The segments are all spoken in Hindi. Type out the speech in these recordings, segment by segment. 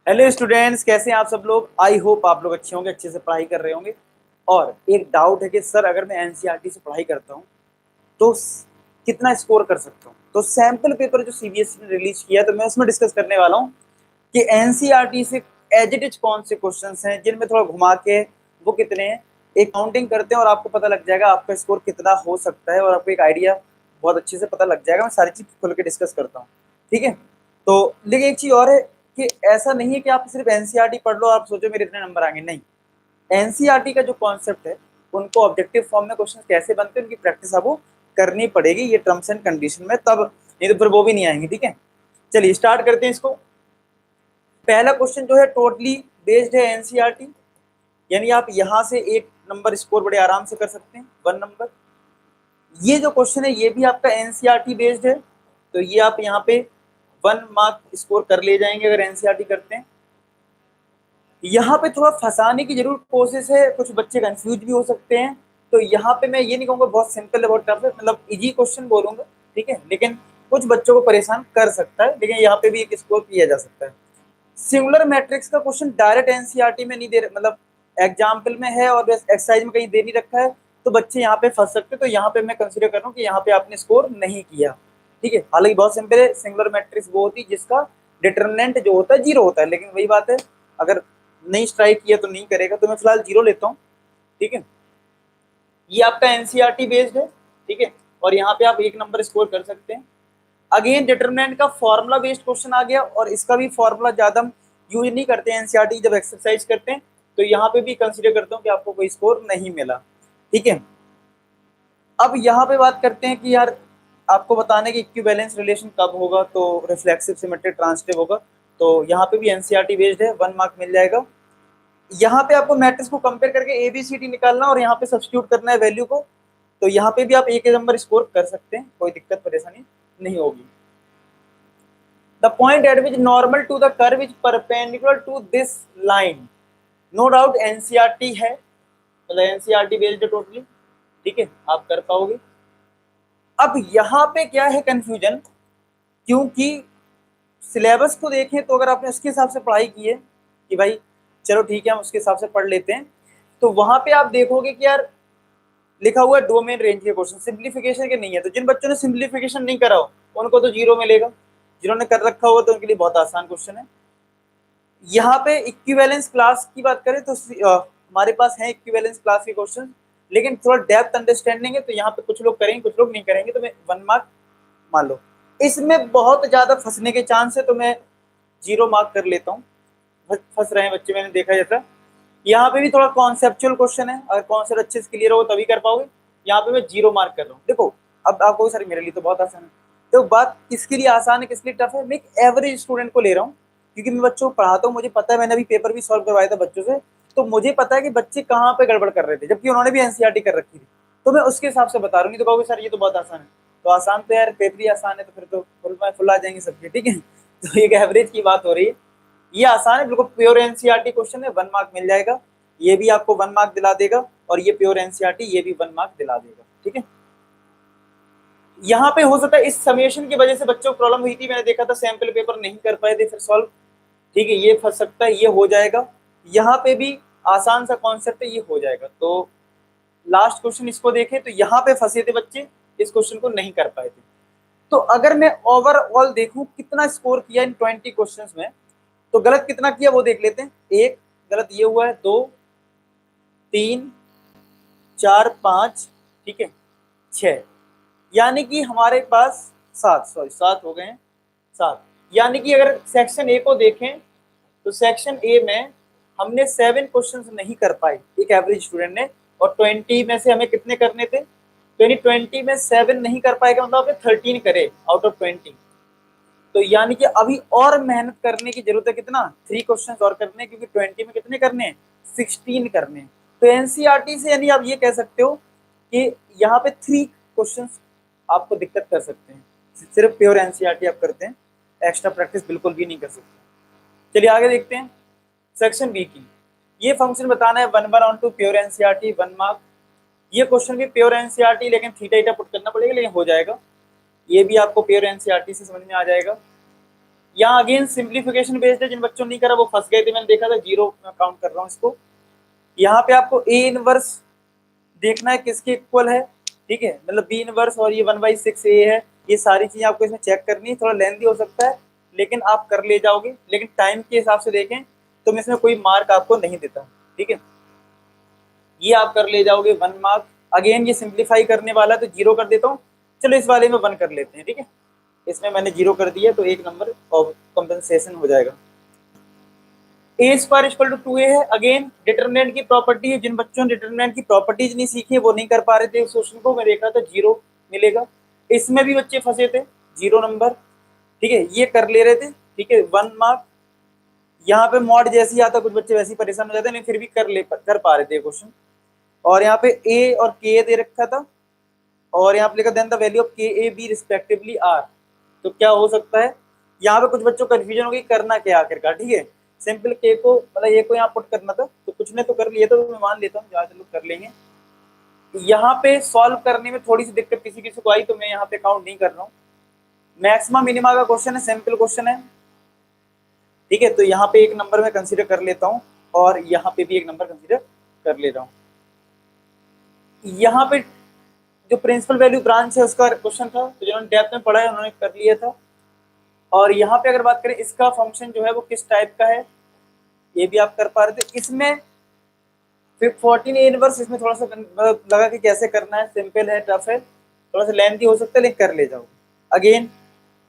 हेलो स्टूडेंट्स, कैसे हैं आप सब लोग। आई होप आप लोग अच्छे होंगे, अच्छे से पढ़ाई कर रहे होंगे। और एक डाउट है कि सर अगर मैं एनसीईआरटी से पढ़ाई करता हूँ तो कितना स्कोर कर सकता हूँ। तो सैम्पल पेपर जो सीबीएसई ने रिलीज किया है तो मैं उसमें डिस्कस करने वाला हूँ कि एनसीईआरटी से एज इट इज कौन से क्वेश्चंस हैं जिनमें थोड़ा घुमा के वो कितने हैं, एक काउंटिंग करते हैं और आपको पता लग जाएगा आपका स्कोर कितना हो सकता है और आपको एक आइडिया बहुत अच्छे से पता लग जाएगा। मैं सारी चीज खुल के डिस्कस करता हूँ, ठीक है। तो लेकिन एक चीज और है कि ऐसा नहीं है कि आप सिर्फ एनसीईआरटी पढ़ लो, आप सोचो मेरे इतने नंबर आएंगे, नहीं। एनसीईआरटी का जो कॉन्सेप्ट है, उनको ऑब्जेक्टिव फॉर्म में क्वेश्चन कैसे बनते हैं उनकी प्रैक्टिस आपको करनी पड़ेगी, ये टर्म्स एंड कंडीशन में, तब नहीं तो फिर वो भी नहीं आएंगे, ठीक है। चलिए स्टार्ट करते हैं इसको। पहला क्वेश्चन जो है टोटली बेस्ड है एनसीईआरटी, यानी आप यहां से एक नंबर स्कोर बड़े आराम से कर सकते हैं, 1 नंबर। ये जो क्वेश्चन है ये भी आपका एनसीईआरटी बेस्ड है, तो ये आप यहाँ पे 1 मार्क स्कोर कर ले जाएंगे अगर एनसीईआरटी करते हैं। यहाँ पे थोड़ा फंसाने की जरूर कोशिश है, कुछ बच्चे कंफ्यूज भी हो सकते हैं। तो यहाँ पे मैं ये नहीं कहूँगा बहुत सिंपल है, बहुत टफ है, मतलब इजी क्वेश्चन बोलूंगा, ठीक है। लेकिन कुछ बच्चों को परेशान कर सकता है, लेकिन यहाँ पे भी एक स्कोर किया जा सकता है। सिंगुलर मैट्रिक्स का क्वेश्चन डायरेक्ट एनसीईआरटी में नहीं दे रहे, मतलब एग्जाम्पल में है और एक्सरसाइज में कहीं दे नहीं रखा है, तो बच्चे यहाँ पे फंस सकते हैं। तो यहाँ पे मैं कंसिडर कर रहा हूँ कि यहाँ पे आपने स्कोर नहीं किया, ठीक है। हालांकि बहुत सिंपल है, सिंगुलर मैट्रिक्स वो होती है जिसका डिटरमिनेंट जो होता है 0 होता है, लेकिन वही बात है अगर नहीं स्ट्राइक किया तो नहीं करेगा, तो मैं फिलहाल 0 लेता हूँ, ठीक है। ये आपका एनसीईआरटी बेस्ड है, ठीक है, और यहाँ पे आप 1 नंबर स्कोर कर सकते हैं। अगेन डिटरमिनेंट का फॉर्मूला बेस्ड क्वेश्चन आ गया, और इसका भी फॉर्मूला ज्यादा हम यूज नहीं करते हैं एनसीईआरटी जब एक्सरसाइज करते हैं, तो यहाँ पे भी कंसीडर करता हूँ कि आपको कोई स्कोर नहीं मिला, ठीक है। अब यहाँ पे बात करते हैं कि यार आपको बताने की इक्विवेलेंस रिलेशन कब होगा, तो रिफ्लेक्सिव सिमेट्रिक ट्रांसिटिव होगा। तो यहाँ पे भी एनसीईआरटी बेस्ड है, 1 मार्क मिल जाएगा। यहाँ पे आपको मैट्रिक्स को कंपेयर करके एबीसीडी निकालना और यहाँ पे सब्स्टिट्यूट करना है वैल्यू को, तो यहाँ पे भी आप 1 नंबर स्कोर कर सकते हैं, कोई दिक्कत परेशानी नहीं होगी। The point at which normal to the curve is perpendicular to this line, no doubt NCERT है, मतलब एनसीईआरटी बेस्ड है टोटली, ठीक है, आप कर पाओगे। अब यहाँ पे क्या है कंफ्यूजन, क्योंकि सिलेबस को देखें तो अगर आपने उसके हिसाब से पढ़ाई की है कि भाई चलो ठीक है हम उसके हिसाब से पढ़ लेते हैं, तो वहां पे आप देखोगे कि यार लिखा हुआ है डोमेन रेंज के क्वेश्चन, सिंप्लीफिकेशन के नहीं है। तो जिन बच्चों ने सिंप्लीफिकेशन नहीं करा हो उनको तो 0 मिलेगा, जिन्होंने कर रखा होगा तो उनके लिए बहुत आसान क्वेश्चन है। यहाँ पे इक्विवेलेंस क्लास की बात करें तो हमारे पास है इक्विवेलेंस क्लास के क्वेश्चन, लेकिन थोड़ा डेप्थ अंडरस्टैंडिंग है, तो यहाँ पे कुछ लोग करेंगे कुछ लोग नहीं करेंगे, तो मैं 1 मार्क मान लो। इसमें बहुत ज्यादा फंसने के चांस है, तो मैं 0 मार्क कर लेता हूँ। फंस रहे हैं बच्चे, मैंने देखा जैसा। यहाँ पे भी थोड़ा कॉन्सेप्चुअल क्वेश्चन है, अगर कॉन्सेप्ट अच्छे से क्लियर हो तभी कर पाओगे। यहाँ पे मैं 0 मार्क कर रहा हूँ। देखो अब आपको सर मेरे लिए तो बहुत आसान है, तो बात किसके लिए आसान है किसके लिए टफ है, मैं एक एवरेज स्टूडेंट को ले रहा हूँ, क्योंकि मैं बच्चों को पढ़ाता हूँ, मुझे पता है, मैंने अभी पेपर भी सॉल्व करवाया था बच्चों से, तो मुझे पता है कि बच्चे कहाँ पे गड़बड़ कर रहे थे, जबकि उन्होंने भी एनसीईआरटी कर रखी थी। तो मैं उसके हिसाब से बता रहा हूँ, नहीं तो कहोगे सर ये तो बहुत आसान है। तो आसान तो यार पेपर ही आसान है, तो फिर तो फुल आ जाएंगे सबके, ठीक है। तो एक एवरेज की बात हो रही है, ये आसान है, बिल्कुल प्योर एनसीईआरटी क्वेश्चन है, 1 मार्क मिल जाएगा। ये भी आपको 1 मार्क दिला देगा, और ये प्योर एनसीईआरटी ये भी 1 मार्क दिला देगा, ठीक है। यहाँ पे हो सकता है इस समेशन की वजह से बच्चों को प्रॉब्लम हुई थी, मैंने देखा था सैंपल पेपर नहीं कर पाए थे फिर सॉल्व, ठीक है, ये फंस सकता है, ये हो जाएगा। यहाँ पे भी आसान सा कॉन्सेप्ट है, ये हो जाएगा। तो लास्ट क्वेश्चन इसको देखें, तो यहाँ पे फंसे थे बच्चे, इस क्वेश्चन को नहीं कर पाए थे। तो अगर मैं ओवरऑल देखूं कितना स्कोर किया इन 20 क्वेश्चंस में, तो गलत कितना किया वो देख लेते हैं। एक गलत ये हुआ है, 2 3 4 5, ठीक है, 6, यानी कि हमारे पास 7 हो गए हैं, 7। यानी कि अगर सेक्शन ए को देखें तो सेक्शन ए में हमने 7 क्वेश्चंस नहीं कर पाए एक एवरेज स्टूडेंट ने, और 20 में से हमें कितने करने थे, तो यानी 20 में 7 नहीं कर पाएगा, मतलब आपने 13 करे आउट ऑफ 20। तो यानी कि अभी और मेहनत करने की जरूरत है, कितना 3 क्वेश्चन और करने हैं, क्योंकि 20 में कितने करने हैं, 16 करने हैं। तो एनसीईआरटी से यानी आप ये कह सकते हो कि यहाँ पे 3 क्वेश्चन आपको दिक्कत कर सकते हैं, सिर्फ प्योर एनसीईआरटी आप करते हैं, एक्स्ट्रा प्रैक्टिस बिल्कुल भी नहीं कर सकते। चलिए आगे देखते हैं सेक्शन बी की। ये फंक्शन बताना है 1/(2) प्योर एनसीईआरटी 1 मार्क। ये क्वेश्चन भी प्योर एनसीईआरटी, लेकिन थीटा ईटा पुट करना पड़ेगा, लेकिन हो जाएगा। ये भी आपको प्योर एनसीईआरटी से समझ में आ जाएगा। यहाँ अगेन सिंप्लीफिकेशन बेस्ड है, जिन बच्चों ने नहीं करा वो फंस गए थे, मैंने देखा था, जीरो काउंट कर रहा हूँ इसको। यहाँ पे आपको ए इनवर्स देखना है किसके इक्वल है, ठीक है, मतलब बी इनवर्स और ये 1/6 ए है, ये सारी चीजें आपको इसमें चेक करनी है। थोड़ा लेंथी हो सकता है लेकिन आप कर ले जाओगे, लेकिन टाइम के हिसाब से देखें तो मैं इसमें कोई मार्क आपको नहीं देता, ठीक है, ये आप कर ले जाओगे 1 मार्क। अगेन ये सिंप्लीफाई करने वाला तो जीरो कर देता हूँ, चलो इस वाले में 1 कर लेते हैं, ठीक है, इसमें मैंने जीरो कर दिया तो 1 नंबर ऑफ कंपनसेशन हो जाएगा। ए स्क्वायर इक्वल टू 2a है। अगेन डिटरमिनेंट की प्रॉपर्टी है, जिन बच्चों ने डिटरमिनेंट की प्रॉपर्टीज नहीं सीखी वो नहीं कर पा रहे थे इस क्वेश्चन को, मैं देख रहा था जीरो मिलेगा। इसमें भी बच्चे फंसे थे, जीरो नंबर, ठीक है, ये कर ले रहे थे, ठीक है, 1 मार्क। यहाँ पे मॉड जैसे ही आता कुछ बच्चे वैसे ही परेशान हो जाते हैं, फिर भी कर पा रहे थे क्वेश्चन। और यहाँ पे ए और के दे रखा था और यहाँ पे लिखा देन द वैल्यू ऑफ के ए बी रिस्पेक्टिवली आर। तो क्या हो सकता है, यहाँ पे कुछ बच्चों को कंफ्यूजन होगी करना क्या आखिरकार, ठीक है, सिंपल के को मतलब ए को यहाँ पुट करना था, तो कुछ ने तो कर लिया, तो मैं मान लेता हूँ ज्यादा लोग कर लेंगे। यहाँ पे सॉल्व करने में थोड़ी सी दिक्कत किसी किसी को आई तो मैं यहाँ पे काउंट नहीं कर रहा हूँ। मैक्सिमम मिनिमा का क्वेश्चन है, सिंपल क्वेश्चन है, ठीक है, तो यहाँ पे 1 नंबर में कंसीडर कर लेता हूँ और यहाँ पे भी 1 नंबर कंसीडर कर ले रहा हूँ। यहाँ पे जो प्रिंसिपल वैल्यू ब्रांच है उसका क्वेश्चन था, तो जिन्होंने डेप्थ में पढ़ा है उन्होंने कर लिया था। और यहाँ पे अगर बात करें इसका फंक्शन जो है वो किस टाइप का है, ये भी आप कर पा रहे थे। इसमें फिर 14 ए इनवर्स, इसमें थोड़ा सा मतलब लगा कि कैसे करना है, सिंपल है, टफ है, थोड़ा सा लेंथी हो सकता है लेकिन कर ले जाओ। Again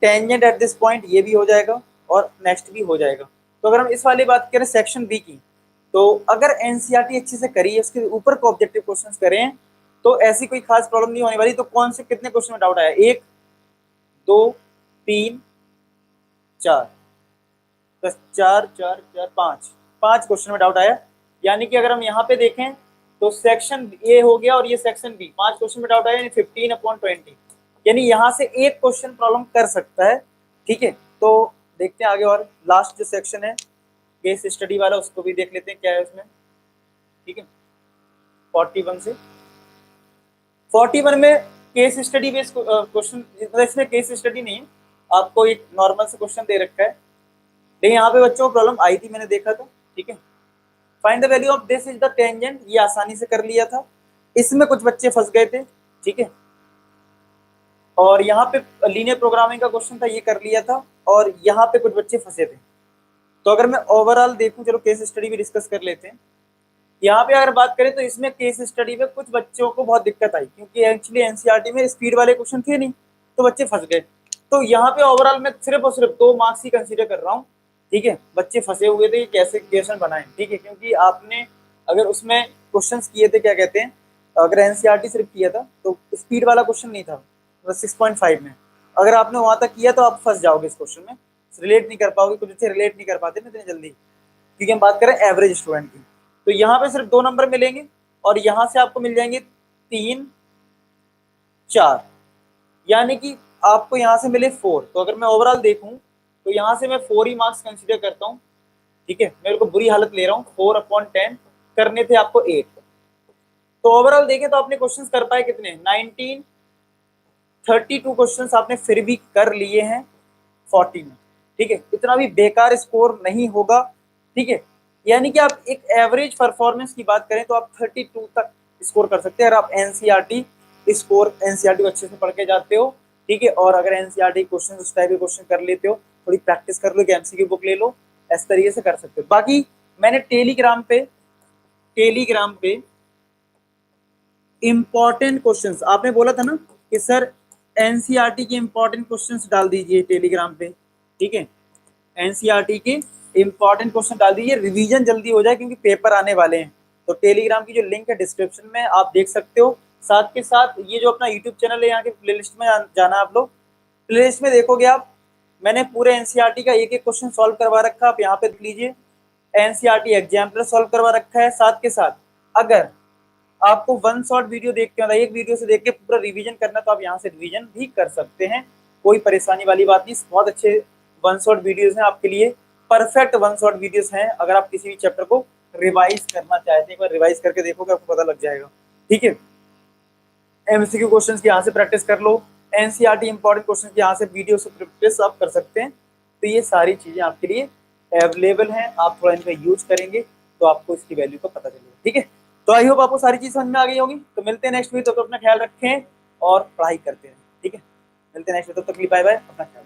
tangent at this point, ये भी हो जाएगा और नेक्स्ट भी हो जाएगा। तो अगर हम इस वाली बात करें सेक्शन बी की, तो अगर एनसीईआरटी अच्छे से करी है, उसके ऊपर को ऑब्जेक्टिव क्वेश्चंस करें तो ऐसी कोई खास प्रॉब्लम नहीं होने वाली। तो कौन से कितने क्वेश्चन में डाउट आया, 1 2 3 4, बस 4 4 4 5 क्वेश्चन में डाउट आया। यानी कि अगर हम यहाँ पे देखें तो सेक्शन ए हो गया और ये सेक्शन बी, 5 क्वेश्चन में डाउट आया, यानी 15/20, यानी यहाँ से एक क्वेश्चन प्रॉब्लम कर सकता है, ठीक है। तो देखते हैं आगे, और लास्ट जो सेक्शन है केस स्टडी वाला उसको भी देख लेते हैं क्या है उसमें, ठीक है। 41 से 41 में केस स्टडी बेस्ड क्वेश्चन, मतलब इसमें केस स्टडी नहीं है, आपको एक नॉर्मल से क्वेश्चन दे रखा है, लेकिन यहाँ पे बच्चों को प्रॉब्लम आई थी, मैंने देखा था, ठीक है। Find the value of this is the tangent, ये आसानी से कर लिया था, इसमें कुछ बच्चे फंस गए थे, ठीक है। और यहाँ पे लीनियर प्रोग्रामिंग का क्वेश्चन था, ये कर लिया था, और यहाँ पे कुछ बच्चे फंसे थे। तो अगर मैं ओवरऑल देखूं, चलो केस स्टडी भी डिस्कस कर लेते हैं। यहाँ पे अगर बात करें तो इसमें केस स्टडी में कुछ बच्चों को बहुत दिक्कत आई, क्योंकि एक्चुअली एनसीईआरटी में स्पीड वाले क्वेश्चन थे नहीं, तो बच्चे फंस गए। तो यहाँ पे ओवरऑल मैं सिर्फ और सिर्फ 2 मार्क्स ही कंसीडर कर रहा हूँ, ठीक है। बच्चे फंसे हुए थे कैसे क्वेश्चन बनाए, ठीक है, क्योंकि आपने अगर उसमें क्वेश्चन किए थे, क्या कहते हैं, अगर एनसीईआरटी सिर्फ किया था तो स्पीड वाला क्वेश्चन नहीं था, 6.5 में अगर आपने वहां तक किया तो आप फंस जाओगे इस क्वेश्चन में, रिलेट नहीं कर पाओगे, कुछ बच्चे रिलेट नहीं कर पाते ना इतनी जल्दी, क्योंकि हम बात करें एवरेज स्टूडेंट की। तो यहाँ पे सिर्फ 2 नंबर मिलेंगे और यहाँ से आपको मिल जाएंगे 3 4, यानी कि आपको यहाँ से मिले 4। तो अगर मैं ओवरऑल देखूं तो यहाँ से मैं 4 ही मार्क्स कंसीडर करता हूँ, ठीक है, मेरे को बुरी हालत ले रहा हूँ, 4/10 करने थे आपको 8। तो ओवरऑल देखें तो आपने क्वेश्चंस कर पाए कितने, 32 क्वेश्चंस आपने फिर भी कर लिए हैं 40 में, ठीक है, इतना भी बेकार स्कोर नहीं होगा, ठीक है। यानी कि आप एक एवरेज परफॉर्मेंस की बात करें तो आप 32 तक स्कोर कर सकते हैं अगर आप एनसीईआरटी को अच्छे से पढ़ के जाते हो, ठीक है। और अगर एनसीईआरटी क्वेश्चन उस टाइप के क्वेश्चन कर लेते हो, थोड़ी प्रैक्टिस कर लो, एमसीक्यू बुक ले लो, इस तरीके से कर सकते हो। बाकी मैंने टेलीग्राम पे इंपॉर्टेंट क्वेश्चंस, आपने बोला था ना कि सर एनसीईआरटी के इंपॉर्टेंट क्वेश्चंस डाल दीजिए टेलीग्राम पे, ठीक है, एनसीईआरटी के इंपॉर्टेंट क्वेश्चन डाल दीजिए, रिवीजन जल्दी हो जाए क्योंकि पेपर आने वाले हैं। तो टेलीग्राम की जो लिंक है डिस्क्रिप्शन में, आप देख सकते हो। साथ के साथ ये जो अपना यूट्यूब चैनल है, यहाँ के प्लेलिस्ट में जाना आप लोग, प्लेलिस्ट में देखोगे आप, मैंने पूरे एनसीईआरटी का एक एक क्वेश्चन सॉल्व करवा रखा, आप यहाँ पे देख लीजिए, एनसीईआरटी एग्जाम्पलर सॉल्व करवा रखा है। साथ के साथ अगर आपको 1 शॉट वीडियो देख के, एक वीडियो से देख के पूरा रिवीजन करना, तो आप यहाँ से रिवीजन भी कर सकते हैं, कोई परेशानी वाली बात नहीं। बहुत अच्छे 1 शॉट वीडियोस हैं आपके लिए, परफेक्ट 1 शॉट वीडियोस हैं। अगर आप किसी भी चैप्टर को रिवाइज करना चाहते हैं, एक बार रिवाइज करके देखोगे आपको पता लग जाएगा, ठीक है। एमसीक्यू क्वेश्चंस की यहाँ से प्रैक्टिस कर लो, एनसीईआरटी इंपॉर्टेंट क्वेश्चन की यहाँ से वीडियो से प्रैक्टिस आप कर सकते हैं, तो ये सारी चीज़ें आपके लिए अवेलेबल हैं, आप थोड़ा इनका यूज करेंगे तो आपको इसकी वैल्यू का पता चलेगा। ठीक है, तो आई होप आपको सारी चीज़ समझ में आ गई होगी। तो मिलते हैं नेक्स्ट वीडियो, तो अपना ख्याल रखें और पढ़ाई करते हैं। ठीक है, मिलते हैं नेक्स्ट वीडियो, तब तक के लिए बाय बाय, अपना ख्याल।